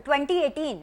2018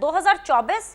2024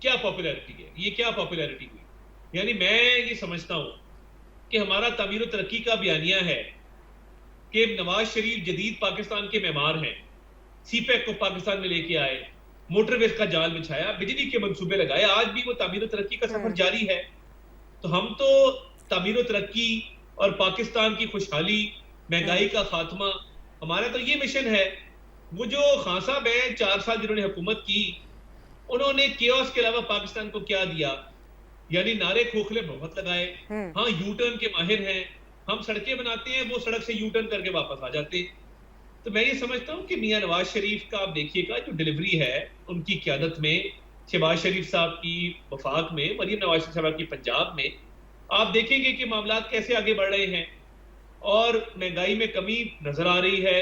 کیا پاپولیرٹی ہے, یہ کیا پاپولیرٹی ہوئی. یعنی میں یہ سمجھتا ہوں کہ ہمارا تعمیر و ترقی کا بیانیہ ہے کہ نواز شریف جدید پاکستان کے معمار ہیں, سی پیک کو پاکستان میں لے کے آئے, موٹر ویز کا جال بچھایا, بجلی کے منصوبے لگائے, آج بھی وہ تعمیر و ترقی کا سفر جاری ہے. تو ہم تو تعمیر و ترقی اور پاکستان کی خوشحالی, مہنگائی کا خاتمہ, ہمارا تو یہ مشن ہے. وہ جو خان صاحب ہیں 4 سال جنہوں نے حکومت کی, انہوں نے کیوس کے علاوہ پاکستان کو کیا دیا؟ یعنی نعرے کھوکھلے بہت لگائے, ہاں یو ٹرن کے ماہر ہیں, ہم سڑکیں بناتے ہیں, وہ سڑک سے یو ٹرن کر کے واپس آ جاتے ہیں. تو میں یہ سمجھتا ہوں کہ میاں نواز شریف کا آپ دیکھیے گا جو ڈیلیوری ہے ان کی قیادت میں, شہباز شریف صاحب کی وفاق میں, مریم نواز شریف صاحب کی پنجاب میں, آپ دیکھیں گے کہ معاملات کیسے آگے بڑھ رہے ہیں, اور مہنگائی میں کمی نظر آ رہی ہے,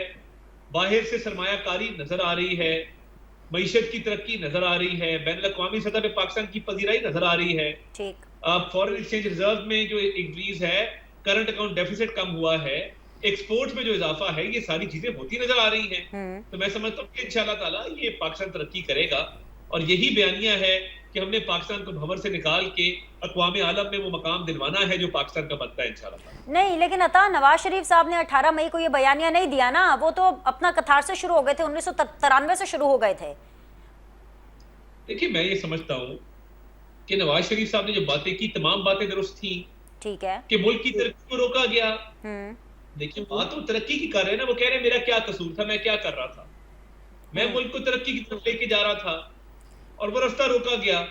باہر سے سرمایہ کاری نظر آ رہی ہے, معیشت کی ترقی نظر آ رہی ہے, بین الاقوامی سطح پہ پاکستان کی پذیرائی نظر آ رہی ہے. اب فورن ایکسچینج ریزرو میں جو انکریز ہے, کرنٹ اکاؤنٹ ڈیفیسٹ کم ہوا ہے, ایکسپورٹس میں جو اضافہ ہے, یہ ساری چیزیں ہوتی نظر آ رہی ہیں. تو میں سمجھتا ہوں کہ انشاءاللہ تعالیٰ یہ پاکستان ترقی کرے گا, اور یہی بیانیہ ہے کہ ہم نے پاکستان کو بھنور سے نکال کے اقوام عالم میں وہ مقام دلوانا ہے جو پاکستان کا بنتا ہے انشاءاللہ. نہیں, لیکن عطا نواز شریف صاحب نے 18 مئی کو یہ بیانیہ نہیں دیا نا, وہ تو اپنا قطار سے شروع ہو گئے تھے, 1993 سے شروع ہو گئے تھے. دیکھیے میں یہ سمجھتا ہوں کہ نواز شریف صاحب نے جو باتیں کی تمام باتیں درست تھیں. ٹھیک ہے کہ ملک کی ترقی کو روکا گیا. دیکھیے بات وہ ترقی کی کر رہے ہیں نا, وہ کہہ رہے ہیں میرا کیا قصور تھا, میں کیا کر رہا تھا, میں ملک کو ترقی کی طرف لے کے جا رہا تھا اور وہ رستہ روکا گیا.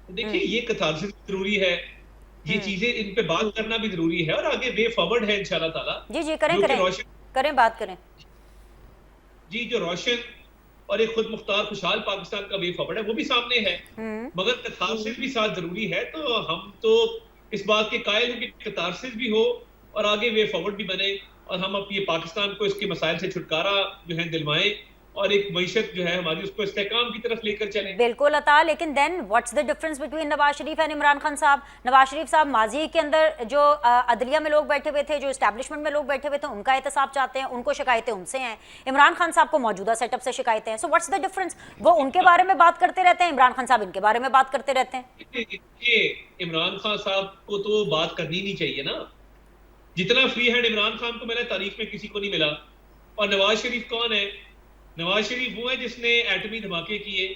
دیکھیے یہ کتھارسس ضروری ہے, یہ چیزیں ان پہ بات کرنا بھی ضروری ہے, اور آگے وے فارورڈ ہے انشاءاللہ تعالیٰ. جی کریں بات کریں. جی جو روشن اور ایک خود مختار خوشحال پاکستان کا وے فارورڈ ہے وہ بھی سامنے ہے, مگر کتھارسس بھی ساتھ ضروری ہے. تو ہم تو اس بات کے قائل ہیں کہ کتھارسس بھی ہو اور آگے وے فارورڈ بھی بنے, اور ہم اپنی پاکستان کو اس کے مسائل سے چھٹکارا جو ہے دلوائیں, اور ایک معیشت جو ہے ہماری اس کو استحکام کی طرف لے کر چلیں. بالکل عطا, لیکن then what's the difference between Nawaz Sharif and Imran Khan Sahab. Nawaz شریف صاحب ماضی کے اندر جو عدلیہ میں لوگ بیٹھے ہوئے تھے, جو اسٹیبلشمنٹ میں لوگ بیٹھے ہوئے تھے, ان کا احتساب چاہتے ہیں, ان کو شکایتیں ان سے ہیں. عمران خان صاحب کو موجودہ سیٹ اپ سے شکایتیں ہیں. So what's the difference? وہ ان کے بارے میں بات کرتے رہتے ہیں, عمران خان صاحب ان کے بارے میں بات کرتے رہتے ہیں. عمران خان صاحب کو تو بات کرنی نہیں چاہیے نا, جتنا فری ہینڈ عمران خان کو میں نے تاریخ میں کسی کو نہیں ملا. اور نواز شریف کون ہے؟ نواز شریف وہ ہے جس نے ایٹمی دھماکے کیے,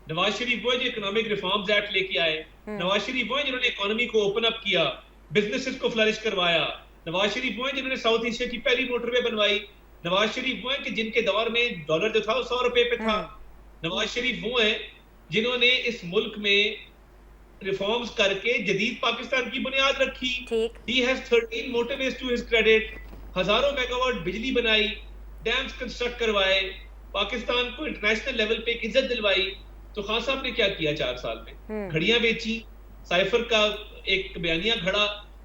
نواز شریف وہ ہے جو اکنامک ریفارمز ایکٹ لے کے آئے, نواز شریف وہ ہے جنہوں نے اکانومی کو اوپن اپ کیا, بزنسز کو فلرش کروایا, نواز شریف وہ ہے جنہوں نے ساؤتھ ایشیا کی پہلی موٹر وے بنوائی, نواز شریف وہ ہے کہ جن کے دور میں ڈالر جو تھا وہ 100 روپے پہ تھا, نواز شریف وہ ہے جنہوں نے اس ملک میں ریفارمز کر کے جدید پاکستان کی بنیاد رکھی. He has 13 motorways to his credit, ہزاروں میگا واٹ بجلی بنائی, ڈیمز کنسٹرکٹ کروائے, پاکستان کو انٹرنیشنل لیول پہ ایک عزت دلوائی. تو خان صاحب نے کیا کیا 4 سال میں؟ گھڑیاں بیچی, سائفر کا ایک بیانیہ گھڑا,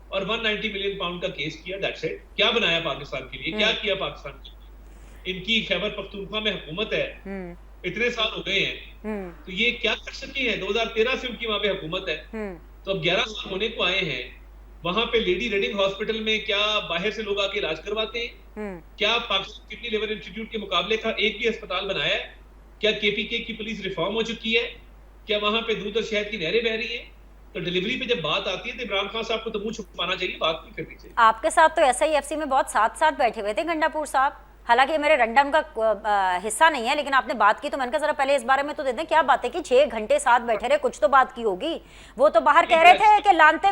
اور 190 ملین پاؤنڈ کا کیس کیا. That's it. کیا بنایا پاکستان کے لیے, کیا کیا پاکستان کے لیے؟ ان کی خیبر پختونخوا میں حکومت ہے, اتنے سال ہو گئے ہیں, تو یہ کیا کر سکے ہیں؟ 2013 سے ان کی وہاں پہ حکومت ہے, تو اب 11 سال ہونے کو آئے ہیں. وہاں پہ لیڈی ریڈنگ ہاسپٹل میں کیا باہر سے لوگ آ کے علاج کرواتے ہیں؟ کیا پاکستان کڈنی لیور انسٹیٹیوٹ کے مقابلے کا ایک بھی اسپتال بنایا ہے؟ کیا کے پی کے کی پولیس ریفارم ہو چکی ہے؟ کیا وہاں پہ دودھ اور شہد کی نہریں بہ رہی ہیں؟ تو ڈیلیوری پہ جب بات آتی ہے تو عمران خان صاحب کو تو منہ چھپانا چاہیے, بات نہیں کرنی چاہیے. آپ کے ساتھ تو ایسا ہی ایف سی میں بہت ساتھ بیٹھے ہوئے تھے گنڈا پور صاحب, حالانکہ میرے رنڈم کا حصہ نہیں ہے, لیکن آپ نے بات کی تو میں نے کہا ذرا پہلے اس بارے میں تو دے دیں. کیا بات ہے کہ 6 گھنٹے ساتھ بیٹھے رہے, کچھ تو بات کی ہوگی. وہ تو باہر کہہ رہے تھے کہ لانتے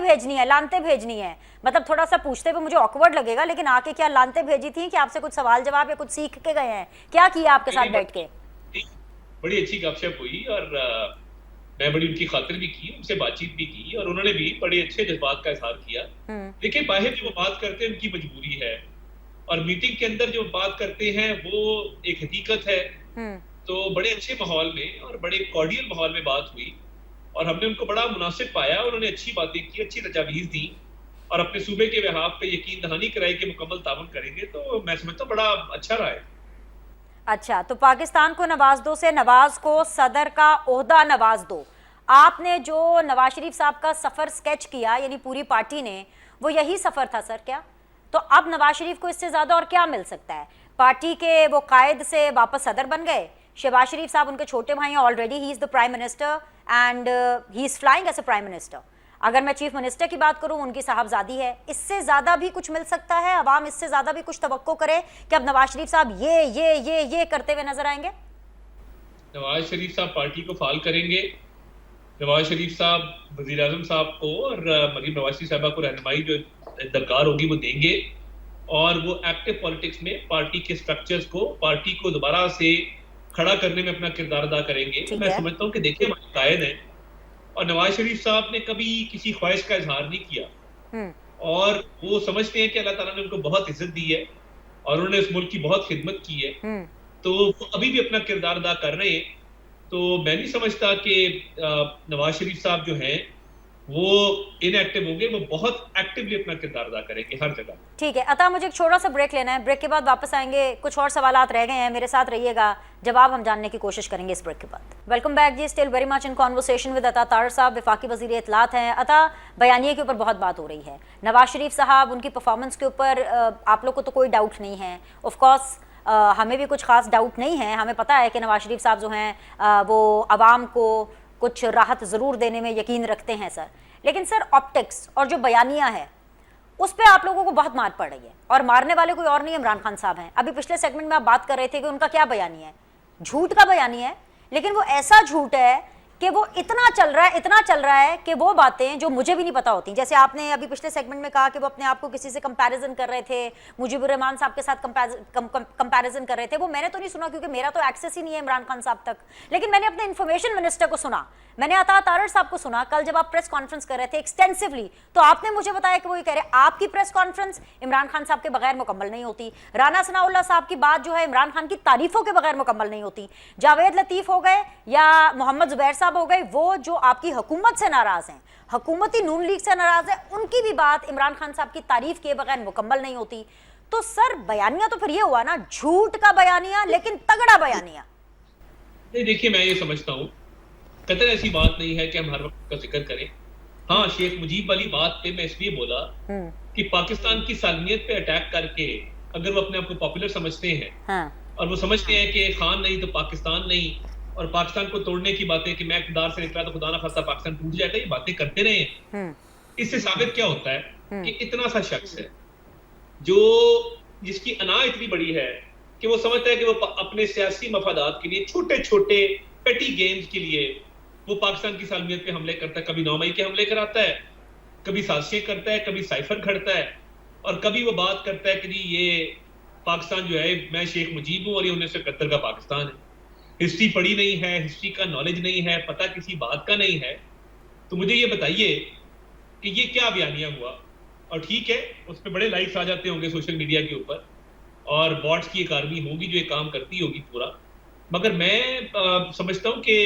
بھیجنی ہے, مطلب تھوڑا سا پوچھتے ہوئے مجھے آکورڈ لگے گا, لیکن آ کے کیا لانتے بھیجی تھی کہ آپ سے کچھ سوال جواب یا کچھ سیکھ کے گئے ہیں؟ کیا کیا آپ کے ساتھ بیٹھ کے؟ بڑی اچھی گپ شپ ہوئی, اور میں بڑی ان کی خاطر بھی کی, ان سے بات چیت بھی کی, اور انہوں نے بھی بڑے اچھے جذبات کا اظہار کیا. دیکھیں باہر جو بات کرتے ہیں ان کی مجبوری ہے, اور میٹنگ کے اندر جو بات کرتے ہیں وہ ایک حقیقت ہے. تو بڑے اچھے ماحول میں اور بڑے کارڈیل ماحول میں بات ہوئی, اور ہم نے ان کو بڑا مناسب پایا. انہوں نے اچھی باتیں کی, اچھی تجاویز دی, اور اپنے صوبے کے بحاف پہ یقین دہانی کرائی کہ مکمل تعاون کریں گے. تو میں سمجھتا ہوں بڑا اچھا رہا ہے. اچھا, تو پاکستان کو نواز دو سے نواز کو صدر کا عہدہ نواز دو. آپ نے جو نواز شریف صاحب کا سفر سکیچ کیا, یعنی پوری پارٹی نے, وہ یہی سفر تھا سر کیا؟ تو اب نواز شریف کو اس سے زیادہ اور کیا مل سکتا ہے؟ پارٹی کے وہ قائد سے واپس صدر بن گئے. شہباز شریف صاحب ان کے چھوٹے بھائی ہیں, already he is the prime minister. and he is flying as a prime minister. اگر میں چیف منسٹر کی بات کروں ان کی صاحبزادی ہے, اس سے زیادہ بھی کچھ مل سکتا ہے؟ عوام اس سے زیادہ بھی کچھ توقع کرے کہ اب نواز شریف صاحب یہ کرتے ہوئے نظر آئیں گے؟ نواز شریف صاحب پارٹی کو فعال کریں گے. نواز شریف صاحب وزیر اعظم صاحب کو اور مریم نواز شریف صاحبہ کو رہنمائی جو درکار ہوگی وہ دیں گے, اور وہ ایکٹیو پالیٹکس میں پارٹی کے سٹرکچرز کو, پارٹی کو دوبارہ سے کھڑا کرنے میں اپنا کردار ادا کریں گے. میں سمجھتا ہوں کہ دیکھیں ہمارے قائد ہیں, اور نواز شریف صاحب نے کبھی کسی خواہش کا اظہار نہیں کیا, اور وہ سمجھتے ہیں کہ اللہ تعالیٰ نے ان کو بہت عزت دی ہے اور انہوں نے اس ملک کی بہت خدمت کی ہے, تو وہ ابھی بھی اپنا کردار ادا کر رہے ہیں. تو میں نہیں سمجھتا کہ نواز شریف صاحب جو ہیں وہ ان ایکٹیو ہوں گے, وہ بہت ایکٹیولی اپنا کردار ادا کریں گے ہر جگہ. ٹھیک ہے عطا, مجھے ایک چھوٹا سا بریک لینا ہے, بریک کے بعد واپس آئیں گے. کچھ اور سوالات رہ گئے ہیں, میرے ساتھ رہیے گا, جواب ہم جاننے کی کوشش کریں گے اس بریک کے بعد. ویلکم بیک جی, still very much in conversation with Atta Tahir صاحب, وفاقی وزیر اطلاعات ہیں. عطا, بیانیے کے اوپر بہت بات ہو رہی ہے. نواز شریف صاحب ان کی پرفارمنس کے اوپر آپ لوگ کو تو کوئی ڈاؤٹ نہیں ہے, آف کورس ہمیں بھی کچھ خاص ڈاؤٹ نہیں ہے, ہمیں پتہ ہے کہ نواز شریف صاحب جو ہیں وہ عوام کو کچھ راحت ضرور دینے میں یقین رکھتے ہیں سر. لیکن سر آپٹکس اور جو بیانیہ ہے اس پہ آپ لوگوں کو بہت مار پڑ رہی ہے, اور مارنے والے کوئی اور نہیں عمران خان صاحب ہیں. ابھی پچھلے سیگمنٹ میں آپ بات کر رہے تھے کہ ان کا کیا بیانیہ ہے, جھوٹ کا بیانیہ ہے, لیکن وہ ایسا جھوٹ ہے کہ وہ اتنا چل رہا ہے کہ وہ باتیں جو مجھے بھی نہیں پتا ہوتی, جیسے آپ نے ابھی پچھلے سیگمنٹ میں کہا کہ وہ اپنے آپ کو کسی سے کمپیریزن کر رہے تھے, مجیب الرحمان صاحب کے ساتھ کمپیریزن کر رہے تھے. وہ میں نے تو نہیں سنا کیونکہ میرا تو ایکسیس ہی نہیں ہے عمران خان صاحب تک, لیکن میں نے اپنے انفارمیشن منسٹر کو سنا, میں نے عطا طاہر صاحب کو سنا کل جب آپ پریس کانفرنس کر رہے تھے ایکسٹینسولی, تو آپ نے مجھے بتایا کہ وہ یہ کہہ رہے آپ کی پریس کانفرنس عمران خان صاحب کے بغیر مکمل نہیں ہوتی, رانا ثناء اللہ صاحب کی بات جو ہے عمران خان کی تعریفوں کے بغیر مکمل نہیں ہوتی, جاوید لطیف ہو گئے یا محمد زبیر صاحب ہو گئے, وہ جو آپ کی حکومت سے ناراض ہیں, حکومتی نون لیگ سے ناراض ہیں, ان کی بھی بات عمران خان صاحب کی تعریف کے بغیر مکمل نہیں ہوتی. تو سر بیانیہ تو پھر یہ ہوا نا, جھوٹ کا بیانیہ لیکن تگڑا بیانیہ. نہیں دیکھیے, میں یہ سمجھتا ہوں قطر ایسی بات نہیں ہے کہ ہم ہر وقت کا ذکر کریں. ہاں, شیخ مجیب والی بات پہ میں اس لیے بولا کہ پاکستان کی سالمیت پہ اٹیک کر کے اگر وہ اپنے آپ کو پاپولر سمجھتے ہیں اور وہ سمجھتے ہیں کہ خان نہیں تو پاکستان نہیں, اور پاکستان کو توڑنے کی باتیں کہ میں اقتدار سے نکلا تو خدا نہ خواستہ پاکستان ٹوٹ جائے گا, یہ باتیں کرتے رہے ہیں. اس سے ثابت کیا ہوتا ہے کہ اتنا سا شخص ہے جو جس کی انا اتنی بڑی ہے کہ وہ سمجھتا ہے کہ وہ اپنے سیاسی مفادات کے لیے چھوٹے چھوٹے پیٹی گیمز کے لیے وہ پاکستان کی سالمیت پہ حملے کرتا ہے. کبھی 9 مئی کے حملے کراتا ہے, کبھی سازشیں کرتا ہے, کبھی سائفر کھڑتا ہے, اور کبھی وہ بات کرتا ہے کہ جی یہ پاکستان جو ہے میں شیخ مجیب ہوں اور یہ 1971 کا پاکستان ہے. ہسٹری پڑھی نہیں ہے, ہسٹری کا نالج نہیں ہے, پتہ کسی بات کا نہیں ہے. تو مجھے یہ بتائیے کہ یہ کیا بیانیہ ہوا. اور ٹھیک ہے, اس پہ بڑے لائکس آ جاتے ہوں گے سوشل میڈیا کے اوپر, اور باٹس کی ایک آرمی ہوگی جو یہ کام کرتی ہوگی پورا, مگر میں سمجھتا ہوں کہ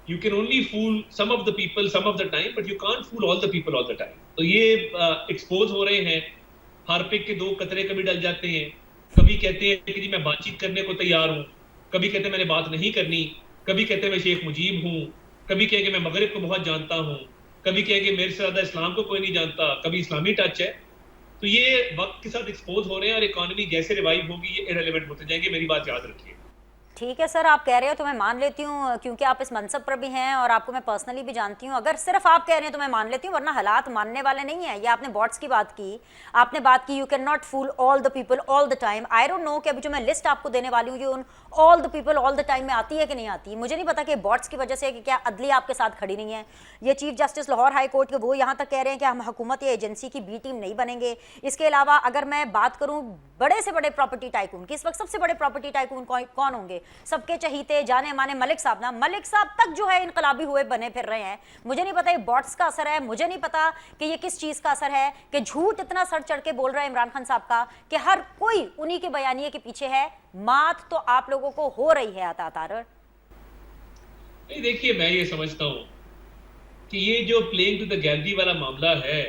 you can only fool some of the people some of the time, but you can't fool all the people all the time. تو یہ ایکسپوز ہو رہے ہیں, ہارپک کے 2 قطرے کبھی ڈل جاتے ہیں, کبھی کہتے ہیں کہ جی میں بات چیت کرنے کو تیار ہوں, کبھی کہتے ہیں میں نے بات نہیں کرنی, کبھی کہتے ہیں میں شیخ مجیب ہوں, کبھی کہے کہ میں مغرب کو بہت جانتا ہوں, کبھی کہے کہ میرے سے زیادہ اسلام کو کوئی نہیں جانتا, کبھی اسلامی ٹچ ہے. تو یہ وقت کے ساتھ ایکسپوز ہو رہے ہیں, اور اکانومی جیسے ریوائیو ہوگی یہ ارریلیونٹ ہوتے جائیں گے, میری بات یاد رکھیے. ٹھیک ہے سر, آپ کہہ رہے ہو تو میں مان لیتی ہوں کیونکہ آپ اس منصب پر بھی ہیں اور آپ کو میں پرسنلی بھی جانتی ہوں. اگر صرف آپ کہہ رہے ہیں تو میں مان لیتی ہوں, ورنہ حالات ماننے والے نہیں ہیں. یہ آپ نے باٹس کی بات کی, آپ نے بات کی you can not fool all the people all the time. I don't know کہ ابھی جو میں لسٹ آپ کو دینے والی ہوں یہ ان آل the people all the time میں آتی ہے کہ نہیں آتی. مجھے نہیں پتا کہ باٹس کی وجہ سے کہ کیا عدلیہ آپ کے ساتھ کھڑی نہیں ہے. یہ chief justice Lahore high court کے وہ یہاں تک کہہ رہے ہیں کہ ہم حکومت یا ایجنسی کی بی ٹیم نہیں بنیں گے. اس کے علاوہ اگر میں بات کروں بڑے سے بڑے پراپرٹی ٹائکون کی, اس وقت سب سے بڑے پراپرٹی ٹائکون کون ہوں گے؟ سب کے چہیتے جانے مانے ملک صاحب. نا ملک صاحب تک جو ہے انقلابی ہوئے بنے پھر رہے ہیں. مجھے نہیں پتا یہ باٹس کا اثر ہے, مجھے نہیں پتا کہ یہ کس چیز کا اثر ہے کہ جھوٹ اتنا سر چڑھ کے بول رہا ہے عمران خان صاحب کا کہ ہر کوئی انہی کے بیانیے کے پیچھے ہے. مات تو آپ لوگوں کو ہو رہی ہے عطا طاہر. نہیں دیکھیے, میں یہ سمجھتا ہوں کہ یہ جو پلینگ ٹو دا گیلری والا معاملہ ہے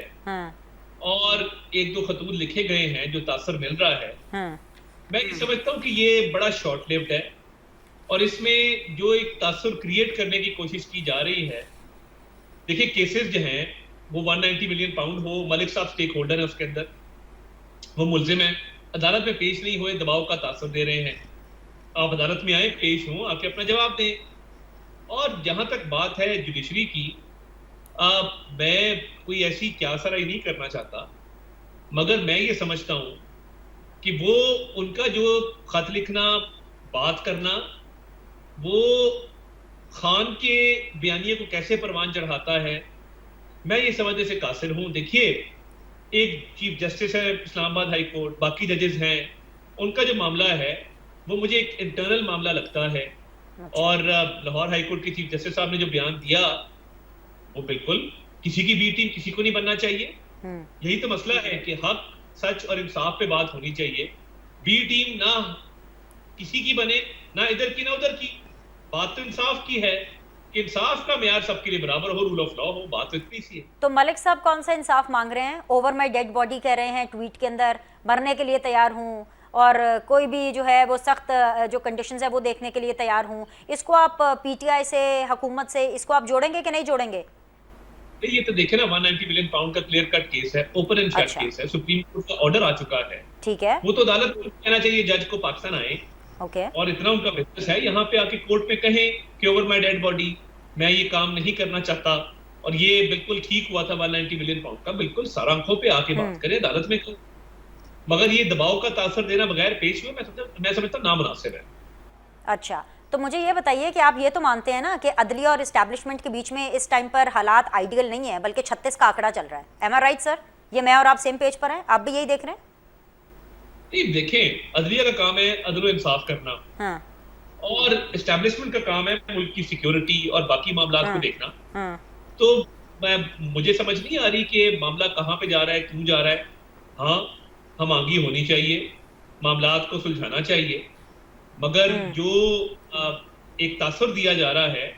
اور 1-2 خطوط لکھے گئے ہیں جو تاثر مل رہا ہے, میں یہ سمجھتا ہوں کہ یہ بڑا شارٹ لیوڈ ہے, اور اس میں جو ایک تاثر کریٹ کرنے کی کوشش کی جا رہی ہے. دیکھیں کیسز جو ہیں وہ 190 ملین پاؤنڈ ہو, ملک صاحب سٹیک ہولڈر ہیں اس کے اندر, وہ ملزم ہیں, عدالت میں پیش نہیں ہوئے, دباؤ کا تاثر دے رہے ہیں. آپ عدالت میں آئیں, پیش ہوں, آ کے اپنا جواب دیں. اور جہاں تک بات ہے جوڈیشری کی، میں کوئی ایسی کیاسرائی نہیں کرنا چاہتا، مگر میں یہ سمجھتا ہوں کہ وہ ان کا جو خط لکھنا، بات کرنا، وہ خان کے بیانیے کو کیسے پروان چڑھاتا ہے، میں یہ سمجھنے سے قاصر ہوں۔ دیکھیے، ایک چیف جسٹس ہے اسلام آباد ہائی کورٹ، باقی ججز ہیں، ان کا جو معاملہ ہے وہ مجھے ایک انٹرنل معاملہ لگتا ہے، اور لاہور ہائی کورٹ کے چیف جسٹس صاحب نے جو بیان دیا وہ بالکل کسی کی بی ٹیم کسی کو نہیں بننا چاہیے۔ یہی تو مسئلہ ہے کہ حق، سچ اور انصاف پہ بات ہونی چاہیے، بی ٹیم نہ کسی کی بنے، نہ ادھر کی نہ ادھر کی۔ بات تو انصاف کی ہے کہ انصاف کا معیار سب کے لیے برابر ہو، رول آف لا ہو، بات تو اتنی سی ہے۔ تو ملک صاحب کون سا انصاف مانگ رہے ہیں؟ اوور مائی ڈیڈ باڈی کہہ رہے ہیں ٹویٹ کے اندر، مرنے کے لیے تیار ہوں، اور کوئی بھی جو ہے وہ سخت جو کنڈیشنز ہے وہ دیکھنے کے لیے تیار ہوں۔ اس کو آپ پی ٹی آئی سے، حکومت سے، اس کو آپ جوڑیں گے کہ نہیں جوڑیں گے؟ یہ تو دیکھیں نا، 190 ملین پاؤنڈ کا کلیئر کٹ کیس ہے، اوپن اینڈ شٹ کیس ہے، سپریم کورٹ کا آرڈر آ چکا ہے۔ ٹھیک ہے، وہ تو عدالت کو کہنا چاہیے جج کو پاکستان آئے، اوکے، اور اتنا ان کا بزنس ہے یہاں پہ آ کے کورٹ میں کہیں کہ اوور مائی ڈیڈ باڈی، میں یہ کام نہیں کرنا چاہتا، اور یہ بالکل ٹھیک ہوا تھا 190 ملین پاؤنڈ کا، بالکل سارا آنکھوں پہ آ کے بات کریں عدالت میں کریں۔ مگر یہ دباؤ کا تاثر دینا بغیر پیش ہوئے، میں سمجھتا ہوں نامناسب ہے۔ اچھا، تو مجھے یہ بتائیے کہ آپ یہ تو مانتے ہیں نا کہ عدلیہ اور اسٹیبلشمنٹ کے بیچ میں اس ٹائم پر حالات آئیڈیل نہیں ہیں، بلکہ 36 کا آنکڑا چل رہا ہے، ایم آئی رائٹ سر؟ یہ میں اور آپ سیم پیج پر ہیں، آپ بھی یہی دیکھ رہے ہیں؟ نہیں، دیکھیں، عدلیہ کا کام ہے عدل و انصاف کرنا، ہاں اور اسٹیبلشمنٹ کا کام ہے ملک کی سیکیورٹی اور باقی معاملات کو دیکھنا۔ ہاں، تو مجھے سمجھ نہیں آ رہی کہ معاملہ کہاں پہ جا رہا ہے، کیوں جا رہا ہے۔ ہاں، ہم آگی ہونی چاہیے، معاملات کو سلجھانا چاہیے، مگر جو ایک تاثر دیا جا رہا ہے،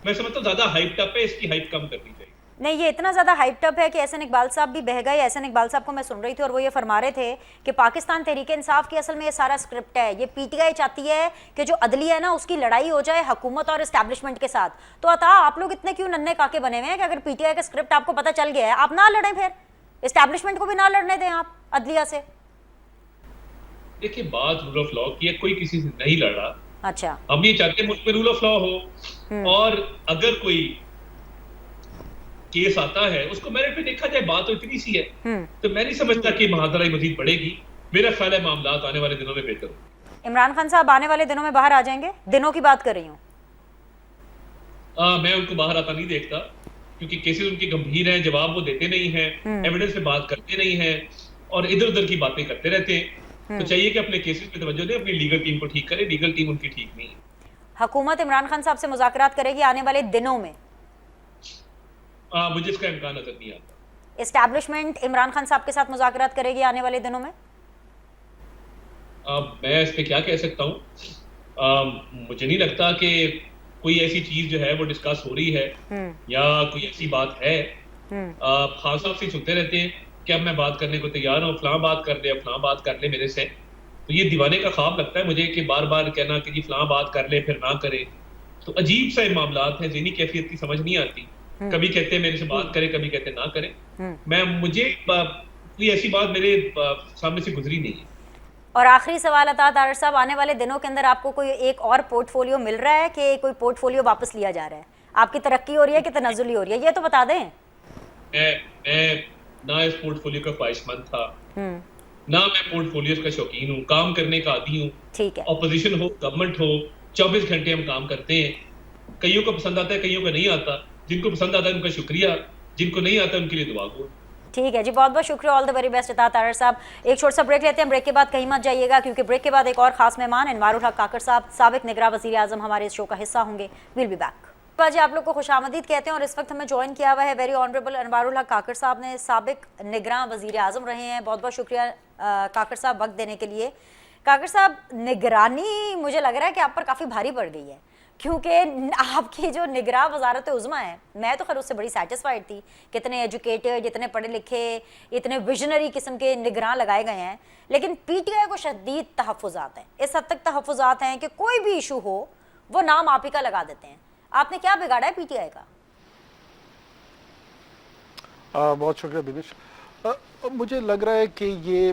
میں سمجھتا ہوں زیادہ ہائپ ٹپ ہے، اس کی ہائپ کم کرنی چاہیے۔ نہیں، یہ اتنا زیادہ ہائپ ٹپ ہے کہ احسن اقبال صاحب بھی بہہ گئے۔ احسن اقبال صاحب کو میں سن رہی تھی اور وہ یہ فرما رہے تھے کہ پاکستان تحریک انصاف کی اصل میں یہ سارا سکرپٹ ہے، یہ پی ٹی آئی چاہتی ہے کہ جو عدلیہ ہے نا اس کی لڑائی ہو جائے حکومت اور اسٹیبلشمنٹ کے ساتھ۔ تو عطا، آپ لوگ اتنے کیوں ننھے کاکے بنے ہوئے ہیں کہ اگر پی ٹی آئی کا سکرپٹ آپ کو پتہ چل گیا ہے آپ نہ لڑیں، پھر اسٹیبلشمنٹ کو بھی نہ لڑنے دیں آپ عدلیہ سے؟ دیکھیں، بات رول آف لا کی ہے، کوئی کسی سے نہیں لڑ رہا۔ اچھا، ہم یہ چاہتے ہیں ملک میں رول آف لا ہو، اور اگر کوئی کیس آتا ہے اس کو میرٹ پہ دیکھا جائے، بات تو اتنی سی ہے۔ تو میں نہیں سمجھتا کہ محاذرائی مزید بڑھے گی، میرا خیال ہے معاملات آنے والے دنوں میں بہتر ہوں۔ عمران خان صاحب آنے والے دنوں میں باہر آ جائیں گے؟ دنوں کی بات کر رہی ہوں۔ میں ان کو باہر آتا نہیں دیکھتا، کیونکہ کیسز ان کے گمبھیر ہیں، جواب وہ دیتے نہیں ہیں، ایویڈنس پہ بات کرتے نہیں ہیں، اور ادھر ادھر کی باتیں کرتے رہتے ہیں۔ تو چاہیے کہ اپنے کیسز پہ توجہ دیں، اپنی لیگل ٹیم کو ٹھیک کریں، لیگل ٹیم ان کی ٹھیک نہیں ہے۔ حکومت عمران خان صاحب سے مذاکرات کرے گی آنے والے دنوں میں؟ مجھے اس کا امکان نظر نہیں آتا۔ اسٹیبلشمنٹ عمران خان صاحب کے ساتھ مذاکرات کرے گی آنے والے دنوں میں؟ میں اس پہ کیا کہہ سکتا ہوں، مجھے نہیں لگتا کہ کوئی ایسی چیز جو ہے وہ ڈسکس ہو رہی ہے، یا کوئی ایسی بات ہے۔ خان صاحب سے سنتے رہتے ہیں کہ اب میں بات کرنے کو تیار ہوں، فلاں بات کر لے، فلاں بات کر لے میرے سے۔ تو یہ دیوانے کا خواب لگتا ہے مجھے کہ بار بار کہنا کہ جی فلاں بات کر لے پھر نہ کرے۔ تو عجیب سا معاملات ہیں، ذہنی کیفیت کی سمجھ نہیں آتی، کبھی کہتے ہیں میرے سے بات کرے، کبھی کہتے ہیں نہ کرے۔ مجھے کوئی ایسی بات میرے سامنے سے گزری نہیں ہے۔ اور آخری سوال عطا طاہر صاحب، آنے والے دنوں کے اندر آپ کو کوئی ایک اور پورٹ فولیو مل رہا ہے کہ کوئی پورٹ فولیو واپس لیا جا رہا ہے؟ آپ کی ترقی ہو رہی ہے کہ تنزلی ہو رہی ہے، یہ تو بتا دیں۔ میں نہ اس پورٹ فولیو کا خواہش مند تھا، نہ میں پورٹ فولیوز کا شوقین ہوں، کام کرنے کا عادی ہوں۔ ٹھیک ہے، اپوزیشن ہو، گورنمنٹ ہو، 24 گھنٹے ہم کام کرتے ہیں۔ کئیوں کو پسند آتا ہے، کئیوں کو نہیں آتا۔ جن کو پسند آتا ہے ان کا شکریہ، جن کو نہیں آتا ان کے لیے دعا گو۔ ٹھیک ہے جی، بہت بہت شکریہ، آل دا ویری بیسٹ عطا طاہر صاحب۔ ایک چھوٹا سا بریک لیتے ہیں، بریک کے بعد کہیں مت جائیے گا، کیونکہ بریک کے بعد ایک اور خاص مہمان انوار الحق کاکڑ صاحب، سابق نگراں وزیر اعظم، ہمارے اس شو کا حصہ ہوں گے۔ Well be back. جی، آپ لوگ کو خوش آمدید کہتے ہیں، اور اس وقت ہمیں جوائن کیا ہوا ہے ویری آنریبل انوار الحق کاکڑ صاحب نے، سابق نگراں وزیر اعظم رہے ہیں۔ بہت بہت شکریہ کاکڑ صاحب وقت دینے کے لیے۔ کاکڑ صاحب، نگرانی مجھے لگ رہا ہے کہ آپ پر کافی بھاری پڑ گئی ہے، کیونکہ آپ کی جو نگراں وزارت عظمیٰ ہے، میں تو خیر اس سے بڑی سیٹسفائیڈ تھی، کتنے ایجوکیٹڈ، اتنے پڑھے لکھے، اتنے ویژنری قسم کے نگراں لگائے گئے ہیں، لیکن پی ٹی آئی کو شدید تحفظات ہیں، اس حد تک تحفظات ہیں کہ کوئی بھی ایشو ہو وہ نام آپ ہی کا لگا دیتے ہیں۔ آپ نے کیا بگاڑا ہے پی ٹی آئی کا؟ بہت شکریہ بنش۔ مجھے لگ رہا ہے کہ یہ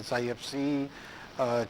SIFC,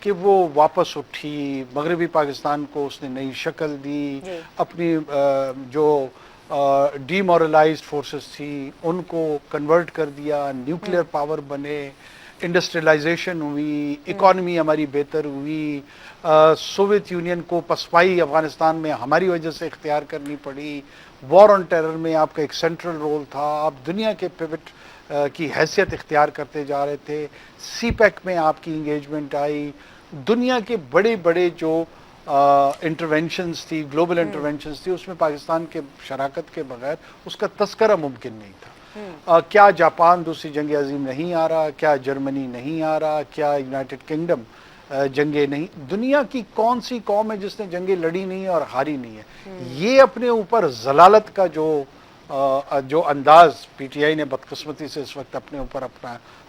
کہ وہ واپس اٹھی, مغربی پاکستان کو اس نے نئی شکل دی, اپنی جو ڈی مورلائزڈ فورسز تھی ان کو کنورٹ کر دیا, نیوکلیئر پاور بنے, انڈسٹریلائزیشن ہوئی, اکانومی ہماری بہتر ہوئی, سوویت یونین کو پسپائی افغانستان میں ہماری وجہ سے اختیار کرنی پڑی, وار آن ٹیرر میں آپ کا ایک سینٹرل رول تھا, آپ دنیا کے پیوٹ کی حیثیت اختیار کرتے جا رہے تھے, سی پیک میں آپ کی انگیجمنٹ آئی, دنیا کے بڑے بڑے جو انٹرونشنز تھی, گلوبل انٹرونشنز تھی, اس میں پاکستان کے شراکت کے بغیر اس کا تذکرہ ممکن نہیں تھا. کیا جاپان دوسری جنگ عظیم نہیں آ رہا, کیا جرمنی نہیں آ رہا, کیا یونائٹڈ کنگڈم جنگیں نہیں, دنیا کی کون سی قوم ہے جس نے جنگیں لڑی نہیں اور ہاری نہیں ہے. یہ اپنے اوپر ضلالت کا جو انداز پی ٹی آئی نے بدقسمتی سے اس وقت اپنے اوپر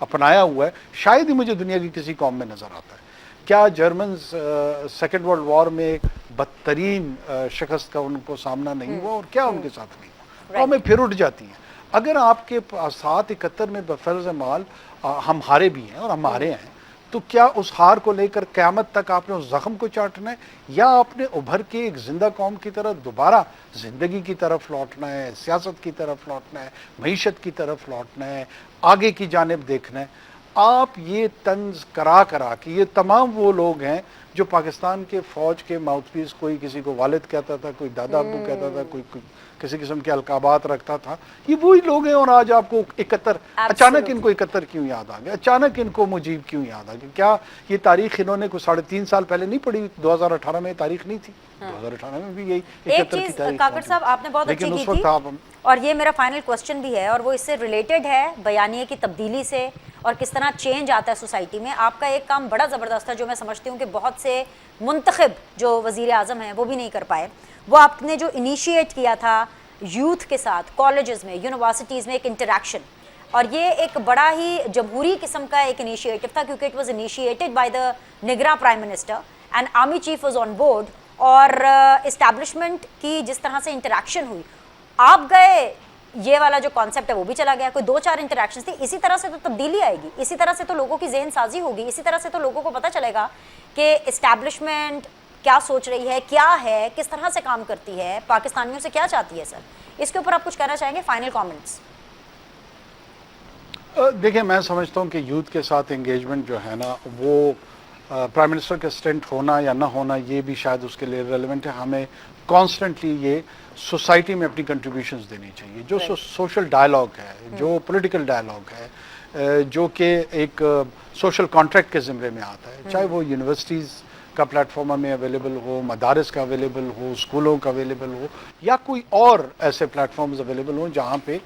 اپنایا ہوا ہے, شاید ہی مجھے دنیا کی کسی قوم میں نظر آتا ہے. کیا جرمنز سیکنڈ ورلڈ وار میں ایک بدترین شکست کا ان کو سامنا نہیں ہوا, اور کیا ان کے ساتھ نہیں ہوا, قومیں پھر اٹھ جاتی ہیں. اگر آپ کے 771 میں بفرض مال ہم ہارے بھی ہیں اور ہم ہارے ہیں, تو کیا اس ہار کو لے کر قیامت تک آپ نے اس زخم کو چاٹنا ہے, یا آپ نے ابھر کے ایک زندہ قوم کی طرح دوبارہ زندگی کی طرف لوٹنا ہے, سیاست کی طرف لوٹنا ہے, معیشت کی طرف لوٹنا ہے, آگے کی جانب دیکھنا ہے. آپ یہ طنز کرا کہ یہ تمام وہ لوگ ہیں جو پاکستان کے فوج کے ماؤتھ پیس, کوئی کسی کو والد کہتا تھا, کوئی دادا ابو کہتا تھا, کوئی کسی قسم کے القابات رکھتا تھا, یہ وہی لوگ ہیں. اور آج آپ کو 71 اچانک ان کو 71 کیوں یاد آ گیا, اچانک ان کو مجیب کیوں یاد آ گیا؟ کیا یہ تاریخ انہوں نے کوئی 3.5 سال پہلے نہیں پڑھی؟ 2018 میں تاریخ نہیں تھی, 2018 میں بھی یہی 71 کی تاریخ. کاکڑ صاحب آپ نے بہت اچھی کی تھی, اور یہ میرا فائنل کوسچن بھی ہے, اور وہ اس سے ریلیٹڈ ہے بیانیے کی تبدیلی سے, اور کس طرح چینج آتا ہے سوسائٹی میں. آپ کا ایک کام بڑا زبردست ہے جو میں سمجھتی ہوں کہ بہت سے منتخب جو وزیر اعظم ہیں وہ بھی نہیں کر پائے. وہ آپ نے جو انیشیٹ کیا تھا یوتھ کے ساتھ, کالجز میں, یونیورسٹیز میں ایک انٹریکشن, اور یہ ایک بڑا ہی جمہوری قسم کا ایک انیشیٹو تھا, کیونکہ it was initiated by the نگراں prime minister and army chief was on board, اور اسٹیبلشمنٹ کی جس طرح سے انٹریکشن ہوئی, آپ گئے, یہ والا جو کانسیپٹ ہے وہ بھی چلا گیا. کوئی 2-4 انٹریکشنز تھی. اسی طرح سے تو تبدیلی آئے گی, اسی طرح سے تو لوگوں کی ذہن سازی ہوگی, اسی طرح سے تو لوگوں کو پتہ چلے گا کہ اسٹیبلشمنٹ کیا سوچ رہی ہے, کیا ہے, کس طرح سے کام کرتی ہے, پاکستانیوں سے کیا چاہتی ہے. سر اس کے اوپر آپ کچھ کہنا چاہیں گے, فائنل کامنٹس؟ دیکھیں, میں سمجھتا ہوں کہ یوتھ کے ساتھ انگیجمنٹ جو ہے نا, وہ پرائم منسٹر کا اسٹینٹ ہونا یا نہ ہونا یہ بھی شاید اس کے لیے ریلیونٹ ہے. ہمیں کانسٹنٹلی یہ سوسائٹی میں اپنی کنٹریبیوشنز دینی چاہیے. جو سوشل ڈائلاگ ہے, جو پولیٹیکل ڈائلاگ ہے, جو کہ ایک سوشل کانٹریکٹ کے زمرے میں آتا ہے, چاہے وہ یونیورسٹیز کا پلیٹ فارم میں اویلیبل ہو, مدارس کا اویلیبل ہو, اسکولوں کا اویلیبل ہو, یا کوئی اور ایسے پلیٹ فارمز اویلیبل ہوں جہاں پہ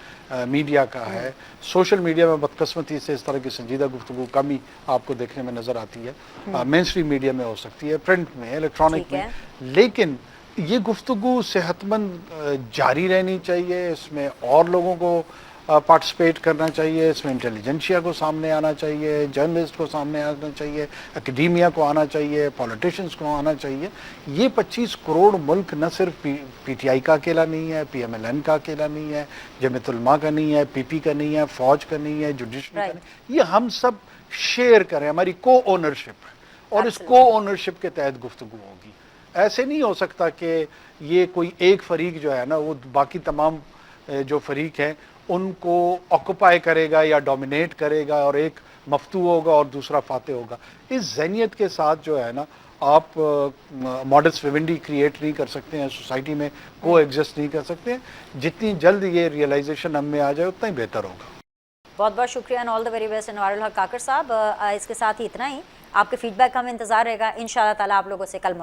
میڈیا کا ہے. سوشل میڈیا میں بدقسمتی سے اس طرح کی سنجیدہ گفتگو کم ہی آپ کو دیکھنے میں نظر آتی ہے. مین اسٹریم میڈیا میں ہو سکتی ہے, پرنٹ میں, الیکٹرانک میں, لیکن یہ گفتگو صحت مند جاری رہنی چاہیے. اس میں اور لوگوں کو پارٹیسپیٹ کرنا چاہیے, اس میں انٹیلیجنشیا کو سامنے آنا چاہیے, جرنلسٹ کو سامنے آنا چاہیے, اکیڈیمیا کو آنا چاہیے, پولیٹیشنز کو آنا چاہیے. یہ 25 کروڑ ملک نہ صرف پی ٹی آئی کا اکیلا نہیں ہے, پی ایم ایل این کا اکیلا نہیں ہے, جمعیت علماء کا نہیں ہے, پی پی کا نہیں ہے, فوج کا نہیں ہے, جوڈیشری کا نہیں, یہ ہم سب شیئر کریں, ہماری کو اونرشپ ہے, اور اس کو اونرشپ کے تحت گفتگو ہوگی. ایسے نہیں ہو سکتا کہ یہ کوئی ایک فریق جو ہے نا وہ باقی تمام جو فریق ہیں ان کو آکوپائی کرے گا یا ڈومینیٹ کرے گا, اور ایک مفتو ہوگا اور دوسرا فاتح ہوگا. اس ذہنیت کے ساتھ جو ہے نا آپ ماڈلس ویونڈی کریٹ نہیں کر سکتے ہیں, سوسائٹی میں کو ایگزسٹ نہیں کر سکتے ہیں. جتنی جلد یہ ریئلائزیشن ہم میں آ جائے اتنا ہی بہتر ہوگا. بہت بہت شکریہ, and all the very best Anwaar ul Haq Kakar صاحب. اس کے ساتھ ہی اتنا ہی, آپ کے فیڈ بیک کا ہمیں انتظار رہے گا. ان شاء اللہ تعالیٰ آپ لوگوں سے کل